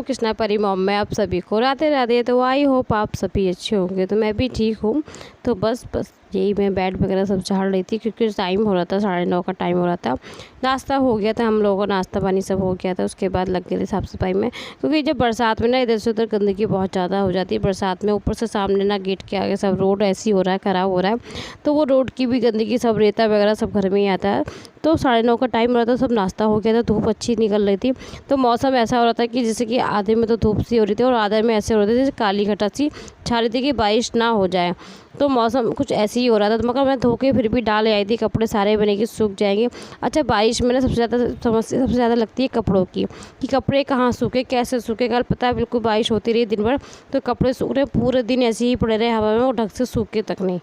कृष्णा परी मॉम में आप सभी को राधे राधे। तो आई होप आप सभी अच्छे होंगे। तो मैं भी ठीक हूँ। तो बस यही मैं बेड वगैरह सब झाड़ रही थी क्योंकि टाइम हो रहा था, 9:30 का टाइम हो रहा था। नाश्ता हो गया था, हम लोगों का नाश्ता पानी सब हो गया था। उसके बाद लग गए थे साफ़ सफाई में, क्योंकि जब बरसात में ना इधर से उधर गंदगी बहुत ज़्यादा हो जाती है बरसात में। ऊपर से सामने ना गेट के आगे सब रोड ऐसी हो रहा है, ख़राब हो रहा है, तो वो रोड की भी गंदगी सब रेता वगैरह सब घर में ही आता है। तो 9:30 का टाइम हो रहा था, सब नाश्ता हो गया था, धूप अच्छी निकल रही थी। तो मौसम ऐसा हो रहा था कि जैसे कि आधे में तो धूप सी हो रही थी और आधे में ऐसे हो रहा था जैसे काली घटा सी छा रही थी कि बारिश ना हो जाए। तो मौसम कुछ ऐसे ही हो रहा था, तो मगर मैं धो के फिर भी डाल आई थी, कपड़े सारे बने कि सूख जाएंगे। अच्छा, बारिश में ना सबसे ज़्यादा समस्या सबसे ज़्यादा लगती है कपड़ों की, कि कपड़े कहाँ सूखे, कैसे सूखे। कल पता है बिल्कुल बारिश होती रही दिन भर, तो कपड़े सूख रहे पूरे दिन ऐसे ही पड़े रहे हवा में, वो ढंग से सूखे तक नहीं।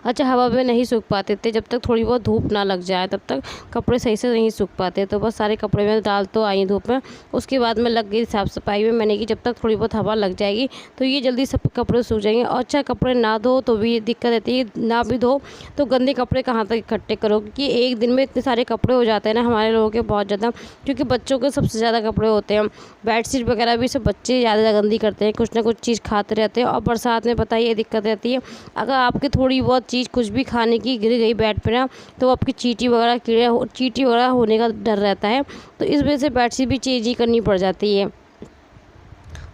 अच्छा, हवा में नहीं सूख पाते थे, जब तक थोड़ी बहुत धूप ना लग जाए तब तक कपड़े सही से नहीं सूख पाते। तो बस सारे कपड़े में डाल तो आई धूप में। उसके बाद मैं लग गई साफ़ सफाई में। मैंने कि जब तक थोड़ी बहुत हवा लग जाएगी तो ये जल्दी सब कपड़े सूख जाएंगे। और अच्छा, कपड़े ना धो तो भी दिक्कत रहती है, ना भी धो तो गंदे कपड़े कहाँ तक इकट्ठे करो, क्योंकि एक दिन में इतने सारे कपड़े हो जाते हैं ना हमारे लोगों के, बहुत ज़्यादा। क्योंकि बच्चों के सबसे ज़्यादा कपड़े होते हैं, बेडशीट वगैरह भी सब बच्चे ज़्यादा गंदी करते हैं, कुछ ना कुछ चीज़ खाते रहते हैं। और बरसात में पता ही ये दिक्कत रहती है, अगर आपकी थोड़ी बहुत चीज़ कुछ भी खाने की गिर गई बेड पे ना, तो आपकी चींटी वगैरह होने का डर रहता है। तो इस वजह से बेडशीट भी चेंज ही करनी पड़ जाती है।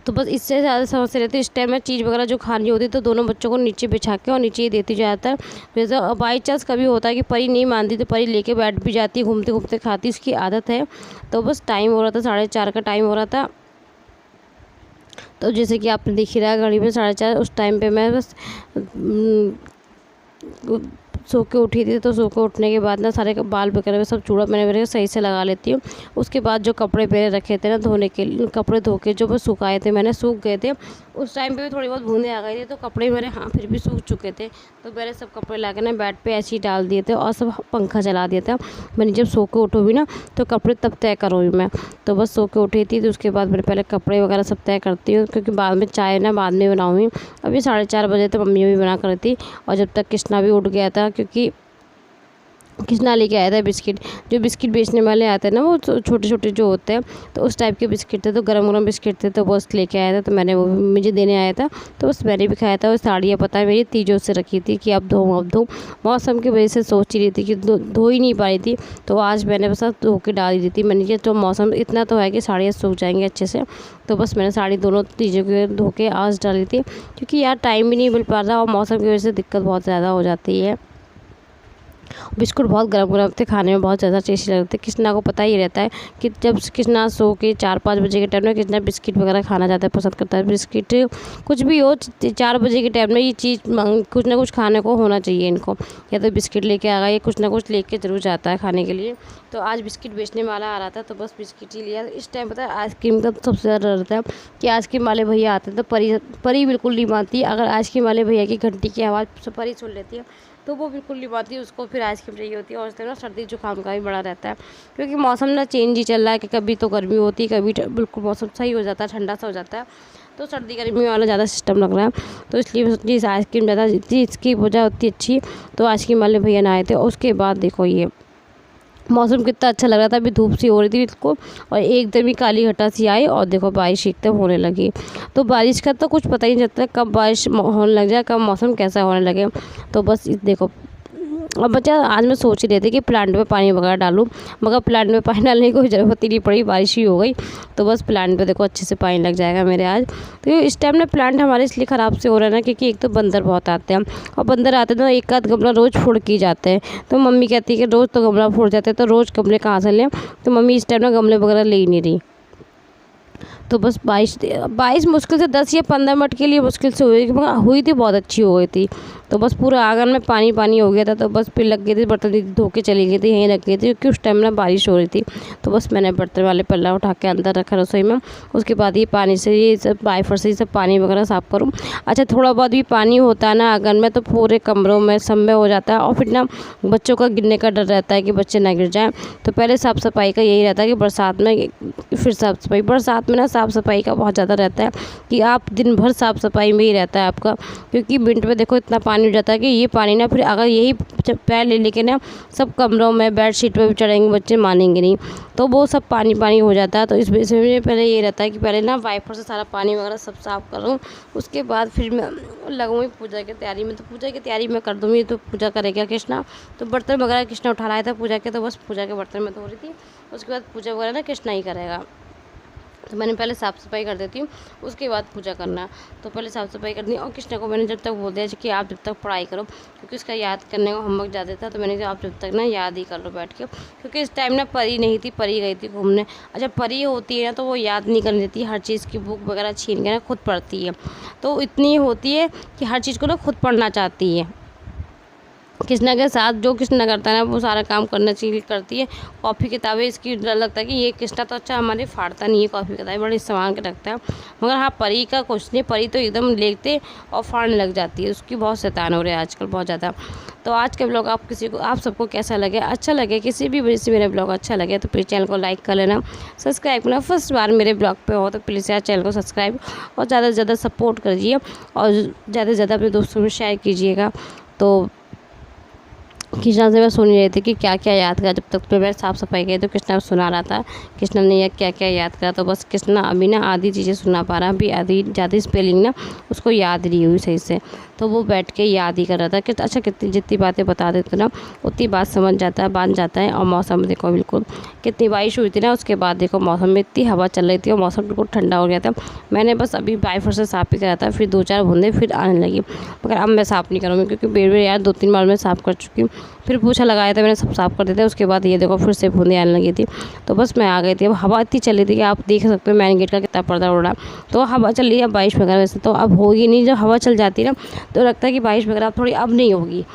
तो बस इससे ज़्यादा समस्या रहती है। इस टाइम में चीज़ वगैरह जो खानी होती है तो दोनों बच्चों को नीचे बिछा के और नीचे ही देती जाता है। जैसे बाई चांस कभी होता है कि परी नहीं मानती तो परी लेके बैठ भी जाती है, घूमते घूमते खाती, इसकी आदत है। तो बस टाइम हो रहा था, 4:30 का टाइम हो रहा था। तो जैसे कि आपने देख ही रहा है घड़ी में 4:30, उस टाइम पे मैं बस सो के उठी थी। तो सो के उठने के बाद ना सारे बाल वगैरह में सब चूड़ा मैंने मेरे सही से लगा लेती हूँ। उसके बाद जो कपड़े मेरे रखे थे ना धोने के लिए, कपड़े धो के जो मैं सुखाए थे, मैंने सूख गए थे। उस टाइम पे भी थोड़ी बहुत बूंदें आ गई थी, तो कपड़े मेरे फिर भी सूख चुके थे। तो मैंने सब कपड़े ला के ना बेड पे ऐसे ही डाल दिए थे और सब पंखा चला दिया था। मैंने जब सो के उठूँगी ना तो कपड़े तब तय करूँगी मैं। तो बस सो के उठी थी, तो उसके बाद मैंने पहले कपड़े वगैरह सब तय करती हूँ, क्योंकि बाद में चाय ना बाद में बनाऊँगी। अभी 4:30 बजे तो मम्मी भी बना कर थी, और जब तक कृष्णा भी उठ गया था, क्योंकि कृष्णा लेके आया था बिस्किट। जो बिस्किट बेचने वाले आते हैं ना, वो छोटे छोटे जो होते हैं, तो उस टाइप के बिस्किट थे, तो गरम गरम बिस्किट थे, तो बस लेके आया था। तो मैंने वो मुझे देने आया था, तो बस मैंने भी खाया था। वो साड़ियाँ पता है मेरी तीजों से रखी थी कि अब धो। मौसम की वजह से सोच ही रही थी कि धो ही नहीं पा रही थी, तो आज मैंने बस धो के डाल दी थी। मैंने कहा तो मौसम इतना तो है कि साड़ियाँ सूख जाएंगी अच्छे से। तो बस मैंने साड़ी दोनों तीजों के धो के आज डाली थी, क्योंकि यार टाइम भी नहीं मिल पा रहा और मौसम की वजह से दिक्कत बहुत ज़्यादा हो जाती है। बिस्कुट बहुत गरम गरम थे, खाने में बहुत ज़्यादा टेस्टी लगते थे। कृष्णा को पता ही रहता है कि जब कृष्णा सो के 4-5 बजे के टाइम में कृष्णा बिस्किट वगैरह खाना ज़्यादा पसंद करता है। बिस्किट कुछ भी हो, 4 बजे के टाइम में ये चीज़ कुछ ना कुछ खाने को होना चाहिए इनको। या तो बिस्किट लेके आ गया, या कुछ ना कुछ लेके ज़रूर जाता है खाने के लिए। तो आज बिस्किट बेचने वाला आ रहा था, तो बस बिस्किट ही लिया। इस टाइम पता है आइसक्रीम का सबसे ज़्यादा डर रहता है कि आइसक्रीम वाले भैया आते हैं तो परी बिल्कुल नहीं मानती। अगर आइसक्रीम वाले भैया की घंटी की आवाज़ परी सुन लेती है तो वो बिल्कुल नहीं पाती, उसको फिर आइसक्रीम चाहिए होती है। और उससे ना सर्दी जुकाम का भी बड़ा रहता है, क्योंकि मौसम ना चेंज ही चल रहा है कि कभी तो गर्मी होती है, कभी बिल्कुल मौसम सही हो जाता है, ठंडा सा हो जाता है। तो सर्दी गर्मी वाला ज़्यादा सिस्टम लग रहा है, तो इसलिए मैं सोची आइसक्रीम ज़्यादा जितनी इसकी वजह होती अच्छी। तो आइसक्रीम वाले भैया ना आए थे। उसके बाद देखो ये मौसम कितना अच्छा लग रहा था, अभी धूप सी हो रही थी बिल्कुल, और एकदम ही काली घटा सी आई, और देखो बारिश एकदम होने लगी। तो बारिश का तो कुछ पता ही नहीं चलता कब बारिश होने लग जाए, कब मौसम कैसा होने लगे। तो बस देखो, अब बच्चा आज मैं सोच ही रही थी कि प्लांट में पानी वगैरह डालूं, मगर प्लांट में पानी डालने की कोई ज़रूरत ही नहीं पड़ी, बारिश ही हो गई। तो बस प्लांट पे देखो अच्छे से पानी लग जाएगा मेरे आज। तो इस टाइम ना प्लांट हमारे इसलिए ख़राब से हो रहा है ना, क्योंकि एक तो बंदर बहुत आते हैं, और बंदर आते हैं तो एक आध गमला रोज़ फोड़ के जाते हैं। तो मम्मी कहती है कि रोज़ तो गमला फोड़ जाते हैं, तो रोज़ गमले कहाँ से लें। तो मम्मी इस टाइम ना गमले वगैरह ले ही नहीं रही। तो बस 22 मुश्किल से 10 या 15 मिनट के लिए मुश्किल से हुई थी, बहुत अच्छी हो गई थी। तो बस पूरा आंगन में पानी पानी हो गया था। तो बस फिर लग गई थी, बर्तन दीदी धो के चली गई थी, यहीं रख गई थी, क्योंकि उस टाइम में बारिश हो रही थी। तो बस मैंने बर्तन वाले पल्ला उठा के अंदर रखा रसोई में। उसके बाद ये पानी से ये सब वाइपर से ये सब पानी वगैरह साफ़ करूँ। अच्छा, थोड़ा बहुत भी पानी होता है ना आंगन में तो पूरे कमरों में सब में हो जाता है, और फिर ना बच्चों का गिरने का डर रहता है कि बच्चे ना गिर जाएँ। तो पहले साफ़ सफाई का यही रहता है कि बरसात में फिर साफ़ सफाई, बरसात में ना साफ़ सफाई का बहुत ज़्यादा रहता है कि आप दिन भर साफ़ सफाई में ही रहता है आपका, क्योंकि विंटर में देखो इतना पानी हो जाता है कि ये पानी ना फिर अगर यही पैर ले लेके ना सब कमरों में बेडशीट पे भी चढ़ेंगे बच्चे मानेंगे नहीं, तो वो सब पानी पानी हो जाता है। तो इस वजह से मुझे पहले ये रहता है कि पहले ना वाइपर से सारा पानी वगैरह सब साफ़ करूँ, उसके बाद फिर मैं लगूँगी पूजा की तैयारी में। तो पूजा की तैयारी मैं कर दूँगी तो पूजा करेगा कृष्णा। तो बर्तन वगैरह कृष्णा उठा लाया था पूजा के, तो बस पूजा के बर्तन में धो रही थी, उसके बाद पूजा वगैरह ना कृष्णा ही करेगा। तो मैंने पहले साफ़ सफाई कर देती हूँ, उसके बाद पूजा करना। तो पहले साफ़ सफाई कर दी और कृष्णा को मैंने जब तक बोल दिया कि आप जब तक पढ़ाई करो, क्योंकि उसका याद करने का होमवर्क ज़्यादा था, तो मैंने कहा आप जब तक ना याद ही कर लो बैठ के, क्योंकि इस टाइम ना परी नहीं थी, परी गई थी घूमने। अच्छा परी होती है ना तो वो याद नहीं करने देती, हर चीज़ की बुक वगैरह छीन के ना खुद पढ़ती है। तो इतनी होती है कि हर चीज़ को ना खुद पढ़ना चाहती है। कृष्णा के साथ जो कृष्णा करता है ना वो सारा काम करना चाहिए करती है। कॉपी किताबें इसकी डर लगता है कि ये कृष्णा तो अच्छा हमारे फाड़ता नहीं है, कॉपी किताबें बड़ी संभाल के रखता है। मगर हाँ परी का कुछ नहीं, परी तो एकदम लेते और फाड़ने लग जाती है, उसकी बहुत शैतान हो रही है आजकल बहुत ज़्यादा। तो आज के ब्लॉग आप सबको कैसा लगे, अच्छा लगे, किसी भी वजह से मेरा ब्लॉग अच्छा लगे तो प्लीज़ चैनल को लाइक कर लेना, सब्सक्राइब करना। फर्स्ट बार मेरे ब्लॉग पे हो तो प्लीज़ यार चैनल को सब्सक्राइब और ज़्यादा से ज़्यादा सपोर्ट करिए और ज़्यादा से ज़्यादा अपने दोस्तों में शेयर कीजिएगा। तो कृष्णा से मैं सुन रही थी कि क्या क्या याद करा, जब तक तो मैं साफ़ सफाई की तो कृष्णा सुना रहा था, कृष्णा ने क्या क्या याद करा। तो बस कृष्णा अभी ना आधी चीज़ें सुना पा रहा, अभी आधी ज़्यादा स्पेलिंग ना उसको याद नहीं हुई सही से, तो वो बैठ के याद ही कर रहा था कि अच्छा कितनी जितनी बातें बता देते ना उतनी बात समझ जाता है, बांध जाता है। और मौसम देखो बिल्कुल कितनी बारिश हुई थी ना, उसके बाद देखो मौसम में इतनी हवा चल रही थी और मौसम बिल्कुल ठंडा हो गया था। मैंने बस अभी वाइपर से साफ़ ही करा था, फिर 2-4 बूंदे फिर आने लगी, मगर अब मैं साफ़ नहीं करूँगी क्योंकि बेर बेर यार 2-3 बार मैं साफ़ कर चुकी हूँ। फिर पोछा लगाया था मैंने, सब साफ़ कर दिया था, उसके बाद ये देखो फिर से बूंदें आने लगी थी। तो बस मैं आ गई थी। अब हवा इतनी चल रही थी कि आप देख सकते हो मैन गेट का कितना पर्दा उड़ रहा, तो हवा चल रही है बारिश वगैरह वैसे तो अब होगी नहीं। जब हवा चल जाती है ना तो लगता है कि बारिश वगैरह अब थोड़ी अब नहीं होगी।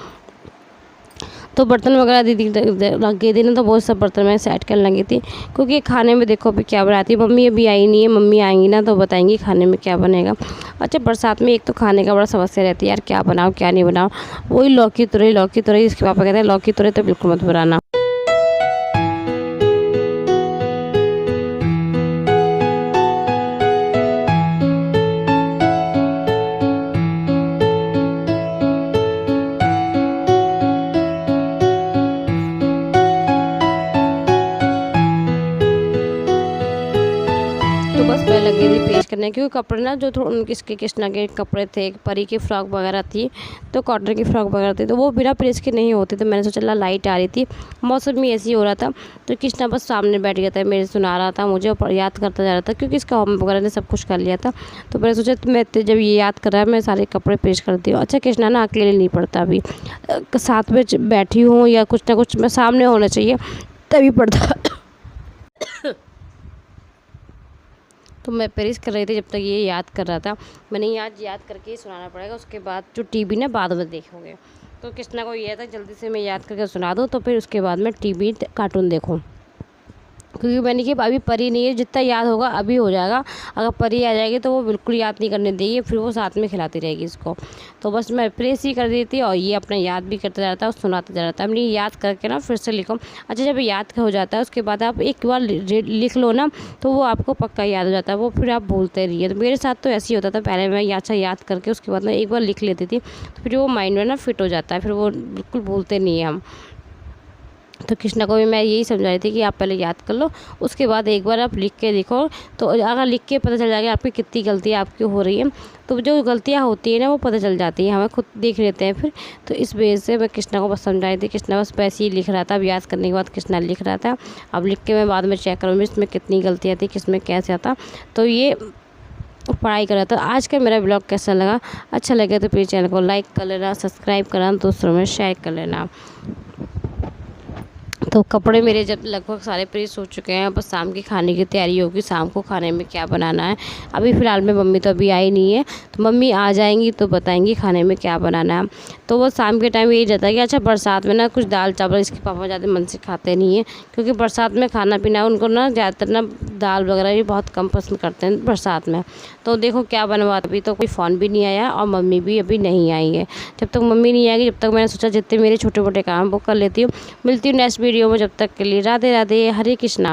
तो बर्तन वगैरह दीदी लग गई थी ना, तो बहुत सब बर्तन मैं सेट करने लगी थी, क्योंकि खाने में देखो अभी क्या बनाती है। मम्मी अभी आई नहीं है, मम्मी आएंगी ना तो बताएंगी खाने में क्या बनेगा। अच्छा बरसात में एक तो खाने का बड़ा समस्या रहती है यार, क्या बनाओ क्या नहीं बनाओ। वही लौकी तुरई इसके पापा कहते हैं लौकी तुरई तो बिल्कुल मत बनाना। तो बस मैं लगी थी पेश करने, क्योंकि कपड़े ना जो थोड़े इसके कृष्णा के कपड़े थे, परी की फ्रॉक वगैरह थी, तो कॉटन की फ्रॉक वगैरह थी, तो वो बिना प्रेस के नहीं होती। तो मैंने सोचा चला लाइट आ रही थी, मौसम भी ऐसे ही हो रहा था, तो कृष्णा बस सामने बैठ गया था, मेरे सुना रहा था मुझे और याद करता जा रहा था, क्योंकि इसका होमवर्क वगैरह ने सब कुछ कर लिया था। तो मैंने सोचा मैं जब ये याद कर रहा है मैं सारे कपड़े प्रेस करती हूँ। अच्छा कृष्णा ना अकेले नहीं पढ़ता, अभी साथ में बैठी हूँ या कुछ ना कुछ मैं सामने होना चाहिए तभी पढ़ता। तो मैं प्रेस कर रही थी जब तक ये याद कर रहा था। मैंने याद करके ही सुनाना पड़ेगा, उसके बाद जो टीवी ना बाद में देखोगे। तो कृष्णा को ये था जल्दी से मैं याद करके सुना दूँ, तो फिर उसके बाद मैं टीवी कार्टून देखूँ, क्योंकि मैंने कि अभी परी नहीं है, जितना याद होगा अभी हो जाएगा। अगर परी आ जाएगी तो वो बिल्कुल याद नहीं करने देगी, फिर वो साथ में खिलाती रहेगी इसको। तो बस मैं प्रेस ही कर दी थी और ये अपना याद भी करता जा रहा था और सुनाता जा रहा था। हमने याद करके ना फिर से लिखो। अच्छा जब याद हो जाता है उसके बाद आप एक बार लिख लो ना तो वो आपको पक्का याद हो जाता है, वो फिर आप भूलते रहिए। तो मेरे साथ तो ऐसे ही होता था, पहले मैं अच्छा याद करके उसके बाद मैं एक बार लिख लेती थी, तो फिर वो माइंड में ना फिट हो जाता है, फिर वो बिल्कुल भूलते नहीं है हम। तो कृष्णा को भी मैं यही समझा रही थी कि आप पहले याद कर लो, उसके बाद एक बार आप लिख के देखो, तो अगर लिख के पता चल जाएगा आपकी कितनी गलतियाँ आपकी हो रही हैं, तो जो गलतियाँ होती है ना वो पता चल जाती हैं, हमें खुद देख लेते हैं फिर। तो इस वजह से मैं कृष्णा को बस समझा रही थी। कृष्णा बस वैसे ही लिख रहा था, अब याद करने के बाद कृष्णा लिख रहा था। अब लिख के मैं बाद में चेक करूँगी इसमें कितनी गलतियाँ थी, किसमें कैसे था। तो ये पढ़ाई कर रहा था। आज का मेरा ब्लॉग कैसा लगा, अच्छा लगे तो प्लीज़ चैनल को लाइक कर लेना, सब्सक्राइब करना, दोस्तों में शेयर कर लेना। तो कपड़े मेरे जब लगभग सारे प्रेस हो चुके हैं, बस शाम की खाने की तैयारी होगी, शाम को खाने में क्या बनाना है। अभी फ़िलहाल में मम्मी तो अभी आई नहीं है, तो मम्मी आ जाएंगी तो बताएंगी खाने में क्या बनाना है। तो वो शाम के टाइम यही रहता है कि अच्छा बरसात में ना कुछ दाल चावल, इसके पापा ज़्यादा मन से खाते नहीं हैं, क्योंकि बरसात में खाना पीना उनको ना ज़्यादातर ना दाल वगैरह भी बहुत कम पसंद करते हैं बरसात में। तो देखो क्या बनवा, अभी तो कोई फ़ोन भी नहीं आया और मम्मी भी अभी नहीं आई है। जब तक मम्मी नहीं आएगी जब तक मैंने सोचा जितने मेरे छोटे मोटे काम वो कर लेती हूँ। मिलती हूँ नेक्स्ट वीडियो में, जब तक के लिए राधे राधे, हरे कृष्णा।